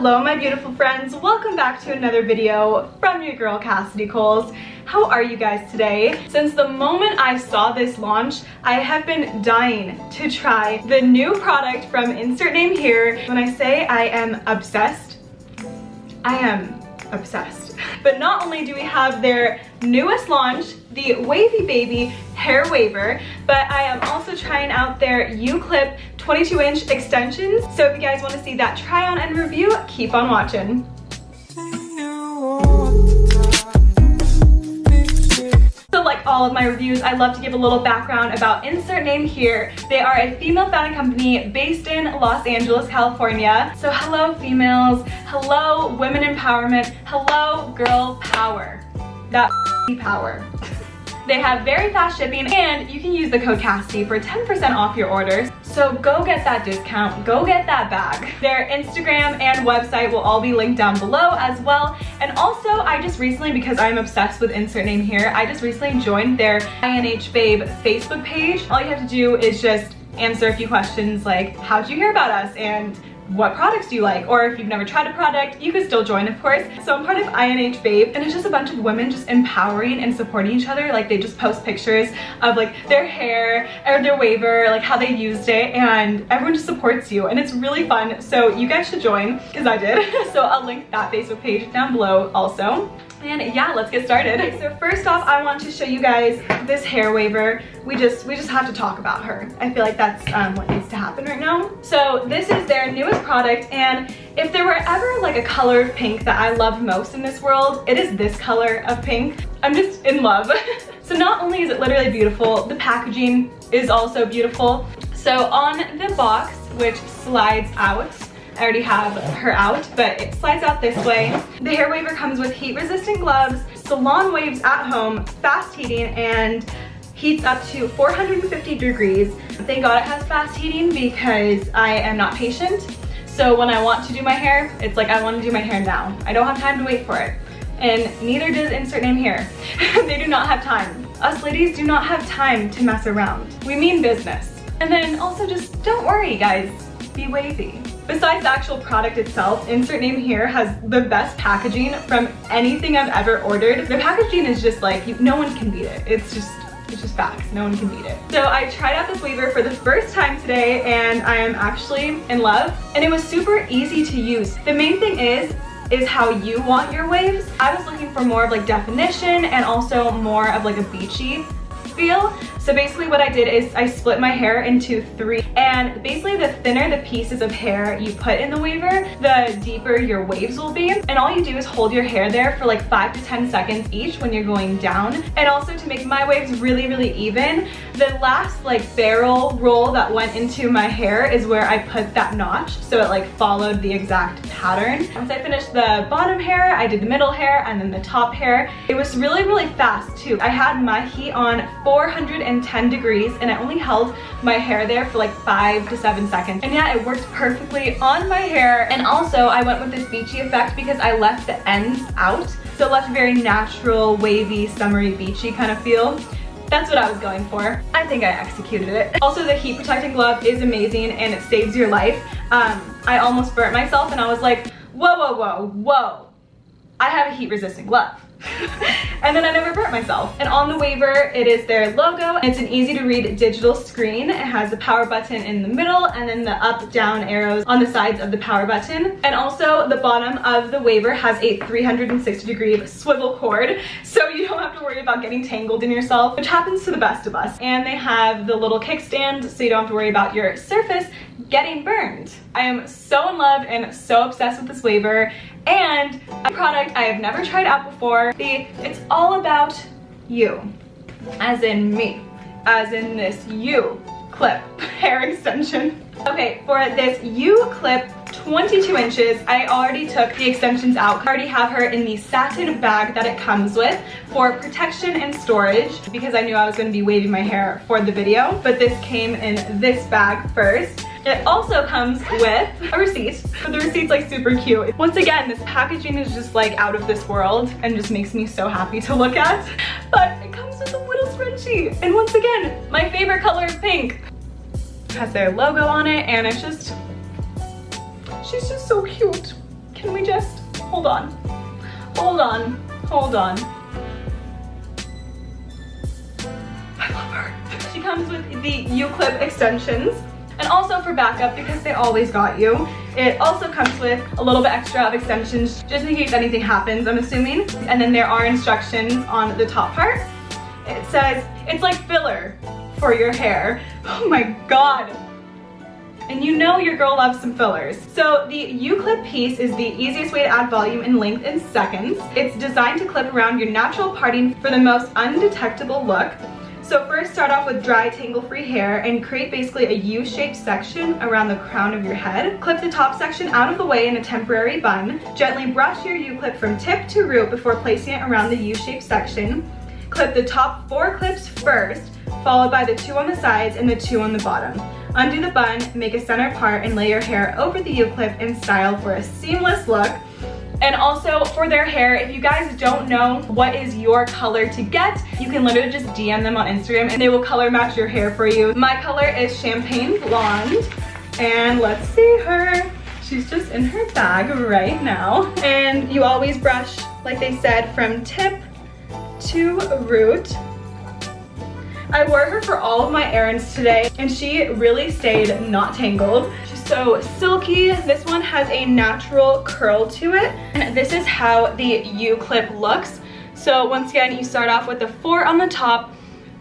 Hello my beautiful friends, welcome back to another video from your girl Cassidy Coles. How are you guys today? Since the moment I saw this launch, I have been dying to try the new product from insert name here. When I say I am obsessed, I am obsessed. But not only do we have their newest launch, the Wavy Baby Hair Waver, but I am also trying out their U-Clip 22-inch extensions. So if you guys want to see that try on and review, keep on watching. So like all of my reviews, I love to give a little background about insert name here. They are a female-founded company based in Los Angeles, California. So hello females, hello women empowerment, hello girl power. That power. They have very fast shipping and you can use the code Cassidy for 10% off your orders. So go get that discount, go get that bag. Their Instagram and website will all be linked down below as well. And also I just recently, because I'm obsessed with insert name here, I just recently joined their INH Babe Facebook page. All you have to do is just answer a few questions like, how'd you hear about us? And what products do you like? Or if you've never tried a product, you could still join, of course. So I'm part of INH Babe, and it's just a bunch of women just empowering and supporting each other. Like they just post pictures of like their hair or their waver, like how they used it, and everyone just supports you, and it's really fun. So you guys should join, because I did. So I'll link that Facebook page down below also. And yeah, let's get started. Okay, so first off, I want to show you guys this hair waver. We just have to talk about her. I feel like that's what needs to happen right now. So this is their newest product, and if there were ever like a color of pink that I love most in this world, it is this color of pink. I'm just in love. So not only is it literally beautiful, the packaging is also beautiful. So on the box, which slides out, I already have her out, but it slides out this way. The hair waver comes with heat-resistant gloves, salon waves at home, fast heating, and heats up to 450 degrees. Thank God it has fast heating because I am not patient. So when I want to do my hair, it's like I want to do my hair now. I don't have time to wait for it. And neither does insert name here. They do not have time. Us ladies do not have time to mess around. We mean business. And then also just don't worry guys, be wavy. Besides the actual product itself, insert name here has the best packaging from anything I've ever ordered. The packaging is just like, no one can beat it. It's just facts, no one can beat it. So I tried out this waver for the first time today and I am actually in love. And it was super easy to use. The main thing is how you want your waves. I was looking for more of like definition and also more of like a beachy feel. So basically what I did is I split my hair into 3, and basically the thinner the pieces of hair you put in the waver, the deeper your waves will be. And all you do is hold your hair there for like 5 to 10 seconds each when you're going down. And also to make my waves really even, the last like barrel roll that went into my hair is where I put that notch, so it like followed the exact pattern. Once I finished the bottom hair, I did the middle hair and then the top hair. It was really fast too. I had my heat on 410 degrees and I only held my hair there for like 5 to 7 seconds. And yeah, it worked perfectly on my hair. And also I went with this beachy effect because I left the ends out. So it left a very natural, wavy, summery, beachy kind of feel. That's what I was going for. I think I executed it. Also, the heat protecting glove is amazing and it saves your life. I almost burnt myself and I was like, whoa. I have a heat resistant glove. And then I never burnt myself. And on the waver, it is their logo. It's an easy to read digital screen. It has the power button in the middle and then the up down arrows on the sides of the power button. And also the bottom of the waver has a 360 degree swivel cord, so you don't have to worry about getting tangled in yourself, which happens to the best of us. And they have the little kickstand, so you don't have to worry about your surface getting burned. I am so in love and so obsessed with this waver, and a product I have never tried out before. It's all about you, as in me, as in this U-Clip hair extension. Okay, for this U-Clip 22 inches, I already took the extensions out. I already have her in the satin bag that it comes with for protection and storage because I knew I was going to be waving my hair for the video, but this came in this bag first. It also comes with a receipt, but the receipt's like super cute. Once again, this packaging is just like out of this world and just makes me so happy to look at. But it comes with a little scrunchie. And once again, my favorite color is pink. It has their logo on it and it's just, she's just so cute. hold on, hold on, hold on. I love her. She comes with the U-clip extensions. And also for backup, because they always got you, it also comes with a little bit extra of extensions just in case anything happens, I'm assuming. And then there are instructions on the top part. It says, it's like filler for your hair. Oh my God. And you know your girl loves some fillers. So the U-clip piece is the easiest way to add volume and length in seconds. It's designed to clip around your natural parting for the most undetectable look. So first start off with dry tangle-free hair and create basically a U-shaped section around the crown of your head. Clip the top section out of the way in a temporary bun. Gently brush your U-clip from tip to root before placing it around the U-shaped section. Clip the top 4 clips first, followed by the 2 on the sides and the 2 on the bottom. Undo the bun, make a center part, and lay your hair over the U-clip in style for a seamless look. And also for their hair, if you guys don't know what is your color to get, you can literally just DM them on Instagram and they will color match your hair for you. My color is champagne blonde, and let's see her. She's just in her bag right now. And you always brush, like they said, from tip to root. I wore her for all of my errands today and she really stayed not tangled. She's so silky. This one has a natural curl to it. And this is how the U-clip looks. So once again, you start off with the 4 on the top,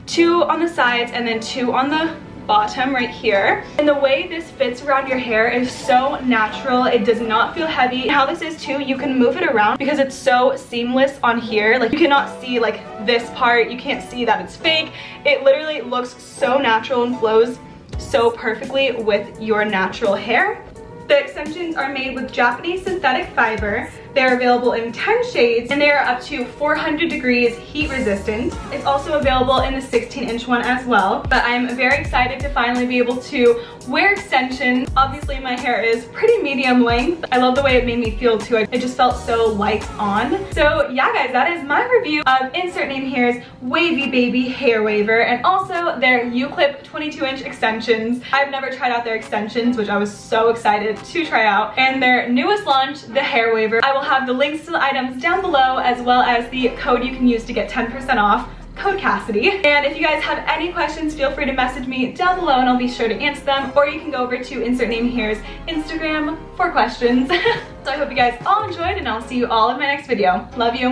2 on the sides, and then 2 on the bottom right here. And the way this fits around your hair is so natural. It does not feel heavy. How this is too, you can move it around because it's so seamless on here. Like you cannot see like this part. You can't see that it's fake. It literally looks so natural and flows so perfectly with your natural hair. The extensions are made with Japanese synthetic fiber. They're available in 10 shades and they are up to 400 degrees heat resistant. It's also available in the 16-inch one as well. But I'm very excited to finally be able to wear extensions. Obviously my hair is pretty medium length. I love the way it made me feel too. It just felt so light on. So yeah guys, that is my review of insert name here's Wavy Baby Hair Waver and also their U-clip 22-inch extensions. I've never tried out their extensions, which I was so excited to try out. And their newest launch, the Hair Waver. I will have the links to the items down below as well as the code you can use to get 10% off. Code Cassidy. And if you guys have any questions, feel free to message me down below and I'll be sure to answer them. Or you can go over to insert name here's Instagram for questions. So I hope you guys all enjoyed and I'll see you all in my next video. Love you.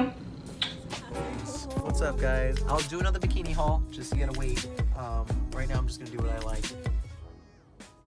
What's up guys? I'll do another bikini haul, just you gotta wait. Right now I'm just gonna do what I like.